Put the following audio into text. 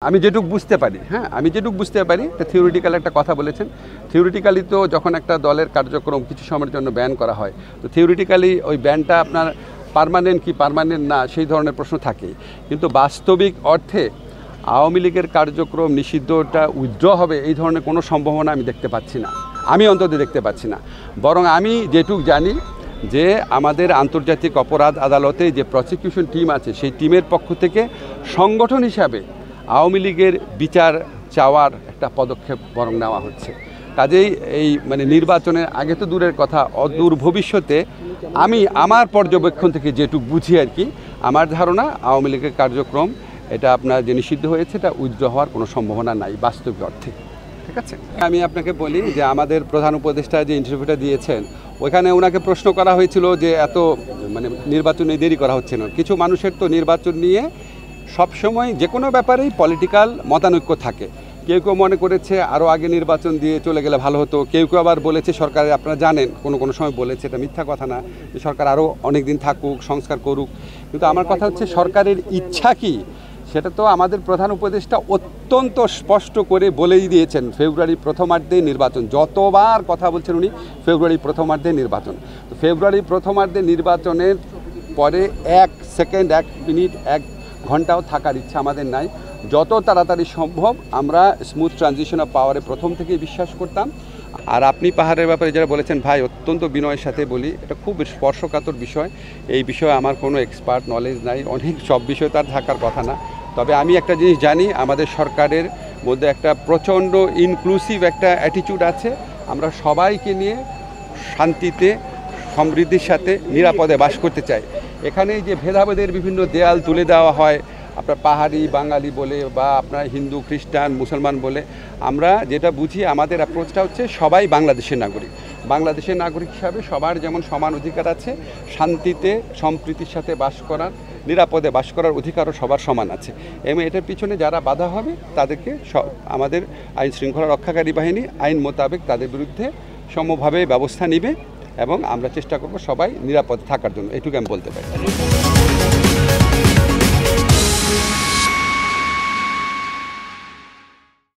আমি যেটুকু বুঝতে পারি, আমি যেটুকু বুঝতে পারি থিওরিটিক্যাল একটা কথা বলেছেন। থিওরিটিক্যালি তো যখন একটা দলের কার্যক্রম কিছু সময়ের জন্য ব্যান করা হয়, তো থিওরিটিক্যালি ওই ব্যানটা আপনার পার্মানেন্ট কি পার্মানেন্ট না সেই ধরনের প্রশ্ন থাকেই। কিন্তু বাস্তবিক অর্থে আওয়ামী লীগের কার্যক্রম নিষিদ্ধটা উইথড্র হবে এই ধরনের কোনো সম্ভাবনা আমি দেখতে পাচ্ছি না, আমি অন্তত দেখতে পাচ্ছি না। বরং আমি যেটুকু জানি যে আমাদের আন্তর্জাতিক অপরাধ আদালতে যে প্রসিকিউশন টিম আছে সেই টিমের পক্ষ থেকে সংগঠন হিসাবে আওয়ামী লীগের বিচার চাওয়ার একটা পদক্ষেপ বরং নেওয়া হচ্ছে। কাজেই এই নির্বাচনের আগে তো দূরের কথা, অদূর ভবিষ্যতে আমি আমার পর্যবেক্ষণ থেকে যেটুকু বুঝি আর কি, আমার ধারণা আওয়ামী লীগের কার্যক্রম এটা আপনার যে নিষিদ্ধ হয়েছে এটা উইথড্র হওয়ার কোনো সম্ভাবনা নাই বাস্তবিক অর্থে। ঠিক আছে, আমি আপনাকে বলি যে আমাদের প্রধান উপদেষ্টা যে ইন্টারভিউটা দিয়েছেন ওইখানে ওনাকে প্রশ্ন করা হয়েছিল যে এত নির্বাচনে দেরি করা হচ্ছে না। কিছু মানুষের তো নির্বাচন নিয়ে সবসময় যে কোনো ব্যাপারেই পলিটিক্যাল মতানৈক্য থাকে। কেউ কেউ মনে করেছে আরও আগে নির্বাচন দিয়ে চলে গেলে ভালো হতো, কেউ কেউ আবার বলেছে সরকারের, আপনারা জানেন কোনো সময় বলেছে, এটা মিথ্যা কথা না, যে সরকার আরও অনেক দিন থাকুক, সংস্কার করুক। কিন্তু আমার কথা হচ্ছে সরকারের ইচ্ছা কি সেটা তো আমাদের প্রধান উপদেষ্টা অত্যন্ত স্পষ্ট করে বলেই দিয়েছেন। ফেব্রুয়ারি প্রথমার্ধে নির্বাচন, যতবার কথা বলছেন উনি ফেব্রুয়ারি প্রথমার্ধে নির্বাচন। তো ফেব্রুয়ারি প্রথমার্ধে নির্বাচনের পরে 1 সেকেন্ড 1 মিনিট 1 ঘন্টাও থাকার ইচ্ছা আমাদের নাই। যত তাড়াতাড়ি সম্ভব আমরা স্মুথ ট্রানজিশন অফ পাওয়ারে প্রথম থেকেই বিশ্বাস করতাম। আর আপনি পাহাড়ের ব্যাপারে যারা বলেছেন ভাই, অত্যন্ত বিনয়ের সাথে বলি, এটা খুব স্পর্শকাতর বিষয়। এই বিষয়ে আমার কোনো এক্সপার্ট নলেজ নাই, অনেক সব বিষয় তার থাকার কথা না। তবে আমি একটা জিনিস জানি, আমাদের সরকারের মধ্যে একটা প্রচণ্ড ইনক্লুসিভ একটা অ্যাটিটিউড আছে। আমরা সবাইকে নিয়ে শান্তিতে সমৃদ্ধির সাথে নিরাপদে বাস করতে চাই। এখানে যে ভেদাভেদের বিভিন্ন দেয়াল তুলে দেওয়া হয়, আপনার পাহাড়ি বাঙালি বলে বা আপনার হিন্দু খ্রিস্টান মুসলমান বলে, আমরা যেটা বুঝি আমাদের অ্যাপ্রোচটা হচ্ছে সবাই বাংলাদেশের নাগরিক। বাংলাদেশের নাগরিক হিসাবে সবার যেমন সমান অধিকার আছে, শান্তিতে সম্প্রীতির সাথে বাস করার, নিরাপদে বাস করার অধিকারও সবার সমান আছে। এবং এটার পিছনে যারা বাধা হবে তাদেরকে আমাদের আইন শৃঙ্খলা রক্ষাকারী বাহিনী আইন মোতাবেক তাদের বিরুদ্ধে সমভাবে ব্যবস্থা নেবে এবং আমরা চেষ্টা করব সবাই নিরাপদ থাকার জন্য। এটুকু আমি বলতে পারি।